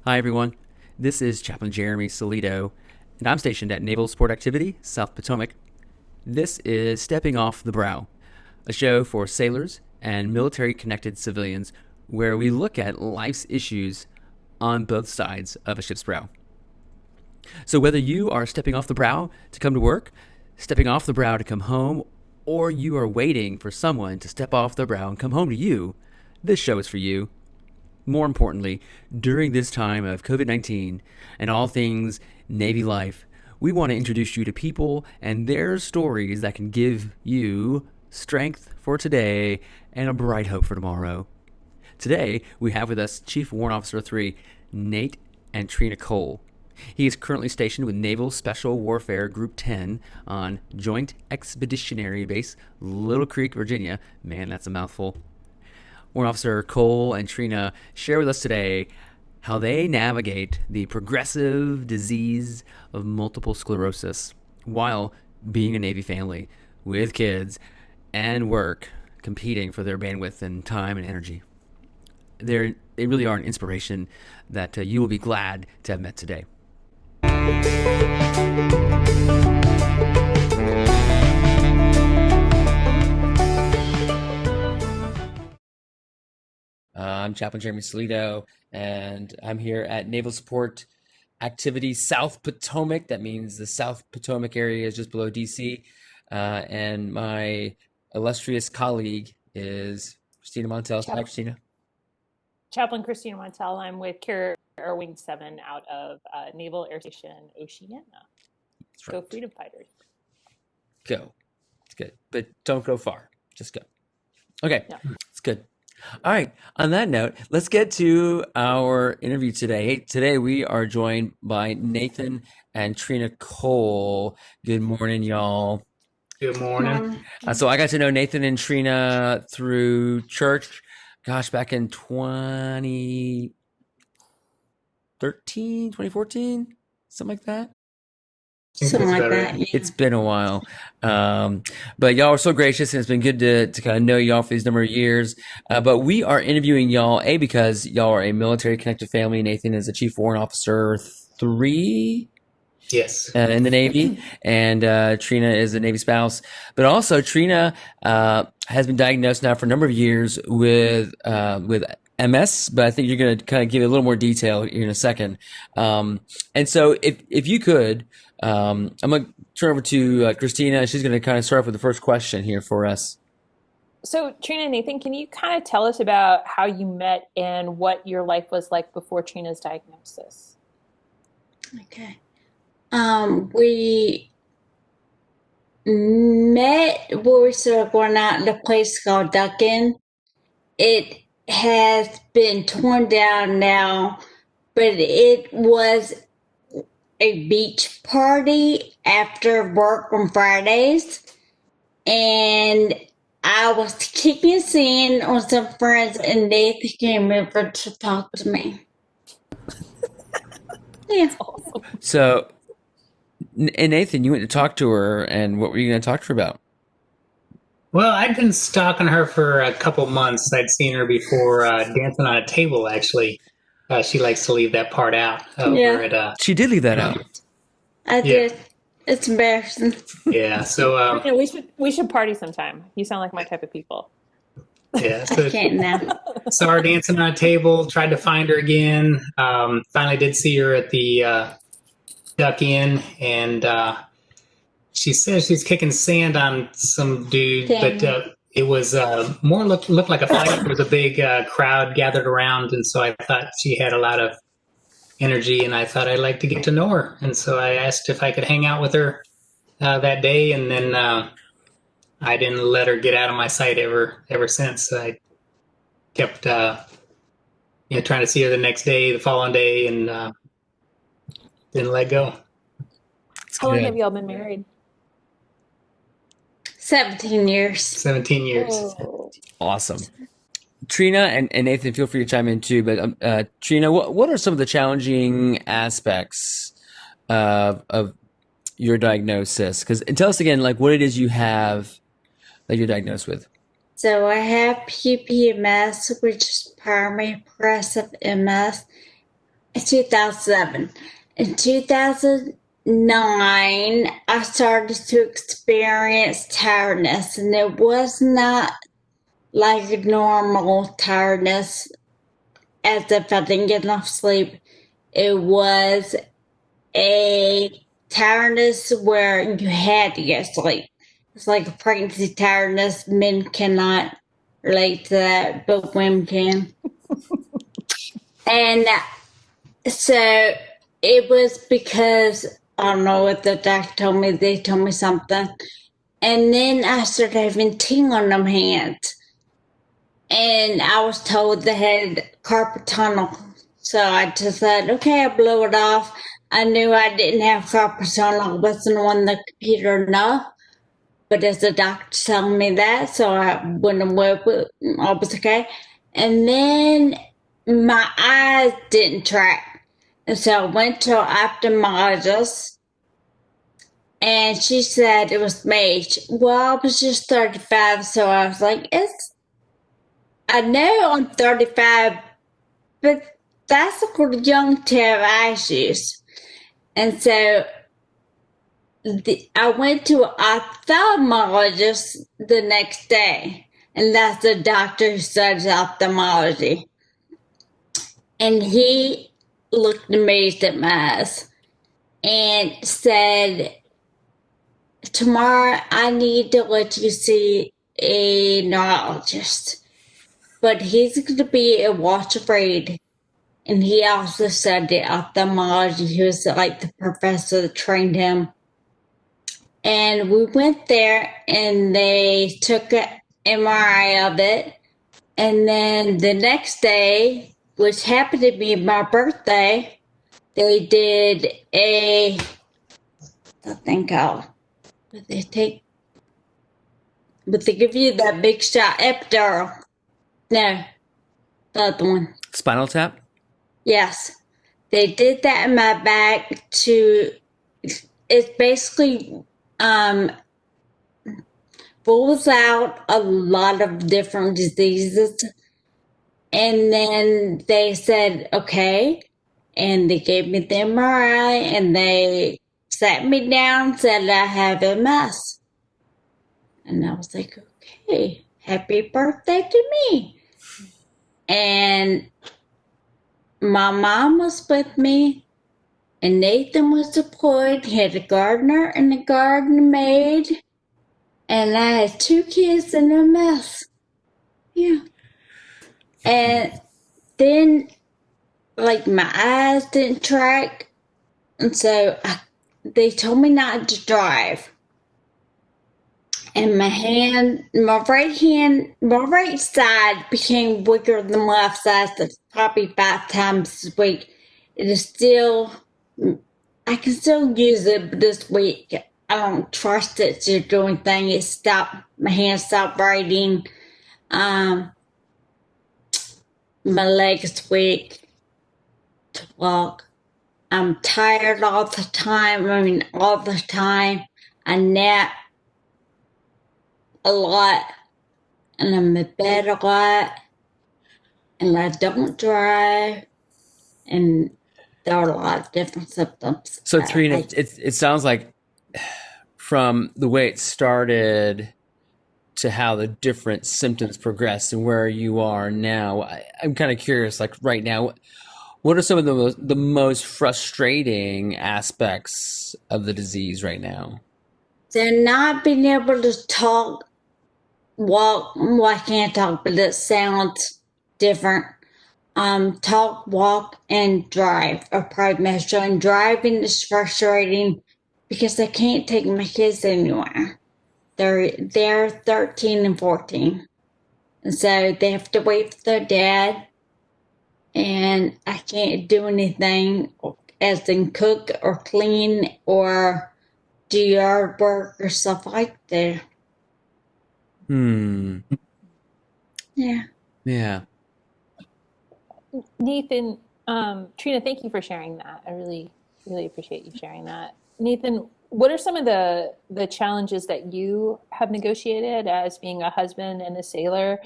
Hi, everyone. This is Chaplain Jeremy Salido, and I'm stationed at Naval Support Activity, South Potomac. This is Stepping Off the Brow, a show for sailors and military-connected civilians where we look at life's issues on both sides of a ship's brow. So whether you are stepping off the brow to come to work, stepping off the brow to come home, or you are waiting for someone to step off the brow and come home to you, this show is for you. More importantly, during this time of COVID-19 and all things Navy life, we want to introduce you to people and their stories that can give you strength for today and a bright hope for tomorrow. Today, we have with us Chief Warrant Officer 3, Nate and Trina Cole. He is currently stationed with Naval Special Warfare Group 10 on Joint Expeditionary Base, Little Creek, Virginia. Man, that's a mouthful. Warrant Officer Cole and Trina share with us today how they navigate the progressive disease of multiple sclerosis while being a Navy family with kids and work, competing for their bandwidth and time and energy. They really are an inspiration that you will be glad to have met today. I'm Chaplain Jeremy Salido, and I'm here at Naval Support Activity South Potomac. That means the South Potomac area is just below DC. And my illustrious colleague is Christina Montel. Hi, Christina. Chaplain Christina Montel. I'm with Carrier Air Wing 7 out of Naval Air Station Oceana. That's right. Go freedom fighters. Go. It's good. But don't go far. Just go. Okay. No. It's good. All right. On that note, let's get to our interview today. Today we are joined by Nathan and Trina Cole. Good morning, y'all. Good morning. So I got to know Nathan and Trina through church, back in 2013, 2014, something like that. Something like that. Yeah. It's been a while. But y'all are so gracious, and it's been good to kind of know y'all for these number of years. But we are interviewing y'all, because y'all are a military connected family. Nathan is a Chief Warrant Officer 3. Yes. In the Navy, and Trina is a Navy spouse. But also, Trina has been diagnosed now for a number of years with MS, but I think you're going to kind of give a little more detail here in a second. And so if you could, I'm going to turn over to Christina. She's going to kind of start off with the first question here for us. So Trina and Nathan, can you kind of tell us about how you met and what your life was like before Trina's diagnosis? Okay. We met where we started going out in a place called Duckin. It has been torn down now, but it was a beach party after work on Fridays, and I was keeping seeing on some friends, and Nathan came over to talk to me. Yeah. Awesome. So, and Nathan, you went to talk to her, and what were you going to talk to her about? Well, I'd been stalking her for a couple months. I'd seen her before dancing on a table, actually. She likes to leave that part out. She did leave that out. I did. It's embarrassing. Yeah, so... Yeah, we should party sometime. You sound like my type of people. Yeah, so I can't now. saw her dancing on a table, tried to find her again. Finally did see her at the Duck Inn, and she says she's kicking sand on some dude, but it was more looked like a fight. There was a big crowd gathered around, and so I thought she had a lot of energy, and I thought I'd like to get to know her. And so I asked if I could hang out with her that day, and then I didn't let her get out of my sight ever since. I kept trying to see her the next day, the following day, and didn't let go. How long have y'all been married? 17 years. 17 years. Oh. Awesome. Trina and Nathan, feel free to chime in too. But Trina, what are some of the challenging aspects of your diagnosis? And tell us again, like, what it is you have that you're diagnosed with. So I have PPMS, which is primary progressive MS, 2007. In 2009, I started to experience tiredness, and it was not like normal tiredness, as if I didn't get enough sleep. It was a tiredness where you had to get sleep. It's like a pregnancy tiredness. Men cannot relate to that, but women can. And so it was because I don't know what the doctor told me. They told me something. And then I started having tingling on my hands. And I was told they had carpal tunnel. So I just said, okay, I blew it off. I knew I didn't have carpal tunnel. I wasn't on the computer enough. But as the doctor telling me that, so I went away with I was okay. And then my eyes didn't track. And so I went to an ophthalmologist, and she said it was my age. Well, I was just 35, so I was like, I know I'm 35, but that's young to have eye issues. And so I went to an ophthalmologist the next day, and that's the doctor who studies ophthalmology. And he looked amazed at my eyes and said, tomorrow I need to let you see a neurologist, but he's going to be a Walter Reed. And he also studied ophthalmology. He was like the professor that trained him. And we went there, and they took an MRI of it. And then the next day, which happened to be my birthday, they did something called, but they give you that big shot, epidural. No, the other one. Spinal Tap? Yes. They did that in my back it's basically rules out a lot of different diseases. And then they said, okay. And they gave me the MRI, and they sat me down and said I have MS. And I was like, okay, happy birthday to me. And my mom was with me, and Nathan was deployed. He had a gardener and a garden maid. And I had 2 kids in a mess. Yeah. And then, like, my eyes didn't track. And so they told me not to drive. And my right side became weaker than the left side. So probably 5 times this week. It is still, I can still use it, but this week I don't trust it to do anything. My hand stopped writing. My legs weak to walk. I'm tired all the time. All the time. I nap a lot, and I'm in bed a lot, and I don't drive, and there are a lot of different symptoms. So, Trina, it sounds like from the way it started to how the different symptoms progressed and where you are now, I'm kind of curious, like right now, what are some of the most frustrating aspects of the disease right now? They're not being able to talk, walk. Well, I can't talk, but it sounds different. Talk, walk, and drive are probably most. And driving is frustrating because I can't take my kids anywhere. They're 13 and 14, and so they have to wait for their dad. And I can't do anything, as in cook or clean or do yard work or stuff like that. Yeah. Yeah. Nathan, Trina, thank you for sharing that. I really, really appreciate you sharing that. Nathan, what are some of the challenges that you have negotiated as being a husband and a sailor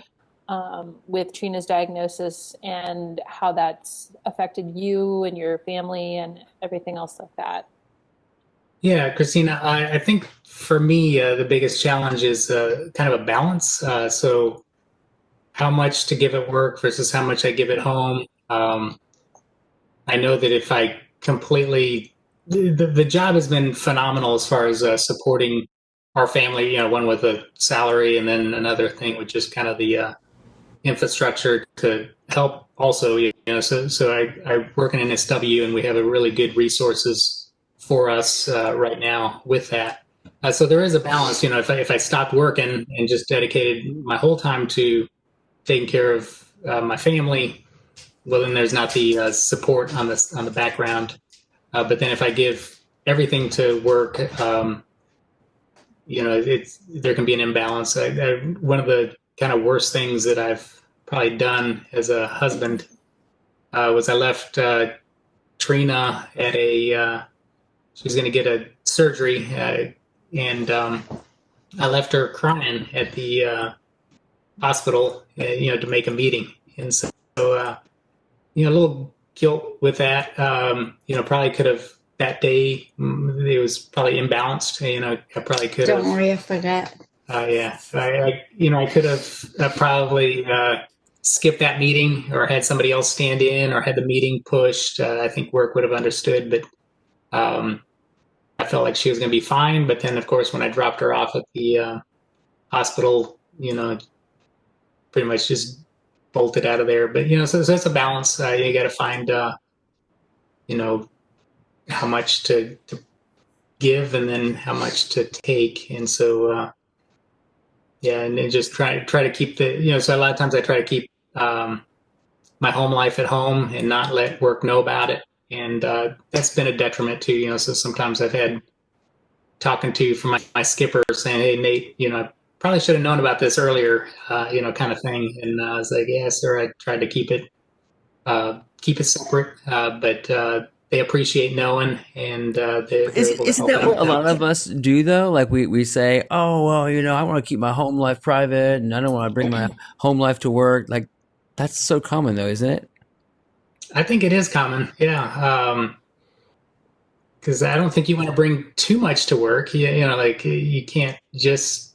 with Trina's diagnosis and how that's affected you and your family and everything else like that. Yeah, Christina, I think for me, the biggest challenge is kind of a balance. So how much to give at work versus how much I give at home. I know that if I completely, the job has been phenomenal as far as supporting our family, one with a salary and then another thing with just kind of the infrastructure to help also, so I work in NSW and we have a really good resources for us right now with that. So there is a balance, if I stopped working and just dedicated my whole time to taking care of my family, well, then there's not the support on the background. But then if I give everything to work, there can be an imbalance. One of the kind of worst things that I've probably done as a husband was I left Trina at she was going to get a surgery, and I left her crying at the hospital, to make a meeting. And so, a little guilt with that. Probably could have that day. It was probably imbalanced. I probably could have. Don't worry, I forgot. Yeah, I could have probably skipped that meeting or had somebody else stand in or had the meeting pushed. I think work would have understood, but I felt like she was going to be fine. But then, of course, when I dropped her off at the hospital, pretty much just bolted out of there. But so it's a balance. You got to find how much to give and then how much to take. And so and then just try to keep so a lot of times I try to keep my home life at home and not let work know about it. And that's been a detriment too. So sometimes I've had talking to from my skipper saying, "Hey Nate, I probably should have known about this earlier," kind of thing. And I was like, "Yeah, sir." I tried to keep it separate, but they appreciate knowing, and isn't that what a lot of us do though? Like we say, "Oh well, I want to keep my home life private, and I don't want to bring my home life to work." Like that's so common though, isn't it? I think it is common, yeah. Because I don't think you want to bring too much to work. Like you can't just,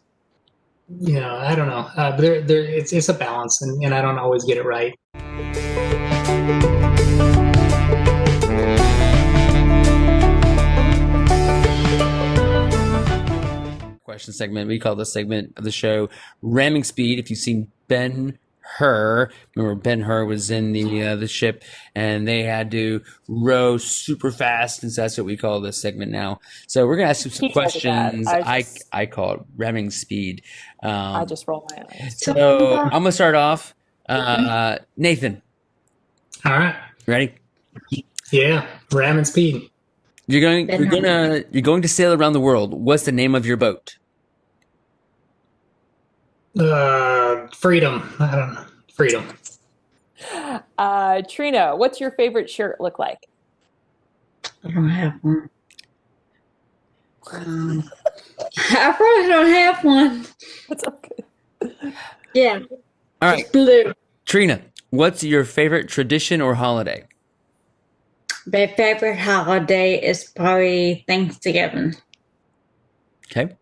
I don't know. But it's a balance, and I don't always get it right. Question segment. We call this segment of the show "Ramming Speed." If you've seen Ben-Hur, remember Ben-Hur was in the ship, and they had to row super fast, and so that's what we call this segment now. So we're gonna ask you some questions. I call it ramming speed. I just roll my eyes. So I'm gonna start off. Nathan. All right. Ready? Yeah, ramming speed. You're going to sail around the world. What's the name of your boat? Freedom. I don't know. Freedom. Trina, what's your favorite shirt look like? I don't have one. I probably don't have one. That's okay. Yeah. All right. It's blue. Trina, what's your favorite tradition or holiday? My favorite holiday is probably Thanksgiving. Okay.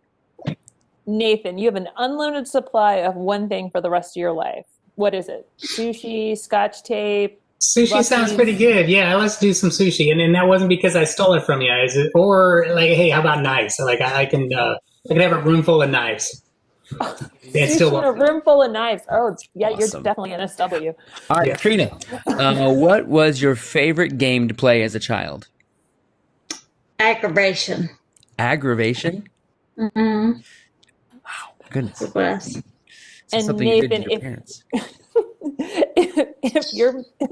Nathan, you have an unlimited supply of one thing for the rest of your life. What is it? Sushi, Scotch tape? Sushi sounds pretty good. Yeah, let's do some sushi. And that wasn't because I stole it from you. Or like, hey, how about knives? Like I can have a room full of knives. It's still a room full of knives. Oh, yeah, awesome. You're definitely an SW. All right, yeah. Trina, what was your favorite game to play as a child? Aggravation. Aggravation? Mm-hmm. Wow, goodness. It was. And Nathan, if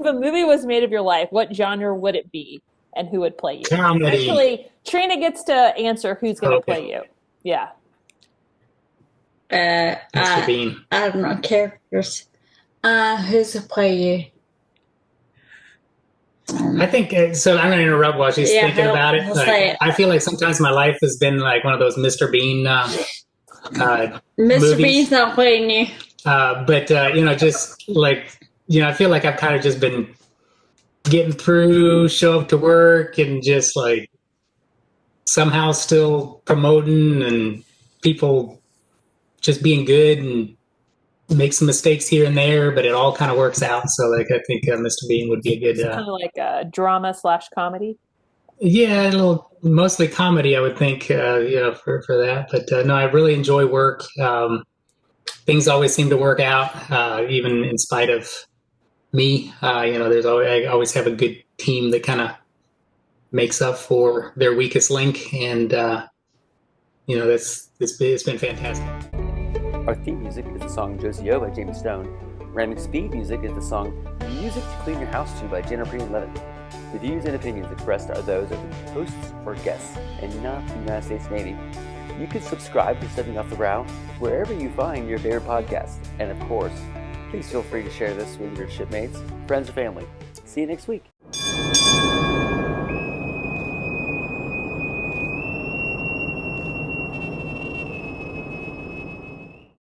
a movie was made of your life, what genre would it be, and who would play you? Comedy. Actually, Trina gets to answer who's going to play you. Yeah. Mr. Bean. I don't know characters. Who's to play you? I think so. I'm going to interrupt while she's thinking about it. I feel like sometimes my life has been like one of those Mr. Bean. Mr. Bean's not playing you. But just like, I feel like I've kind of just been getting through, show up to work, and just like somehow still promoting and people just being good and make some mistakes here and there, but it all kind of works out. So like, I think Mr. Bean would be a good, kind of like a drama/comedy. Yeah, a little, mostly comedy, I would think, for that. But no, I really enjoy work. Things always seem to work out, even in spite of me. I always have a good team that kind of makes up for their weakest link, and it's been fantastic. Our theme music is the song Josie O by Jamie Stone. Random Speed music is the song Music to Clean Your House To by Jennifer Levin. The views and opinions expressed are those of the hosts or guests, and not the United States Navy. You can subscribe to Stepping Off the Brow wherever you find your favorite podcast. And of course, please feel free to share this with your shipmates, friends, or family. See you next week.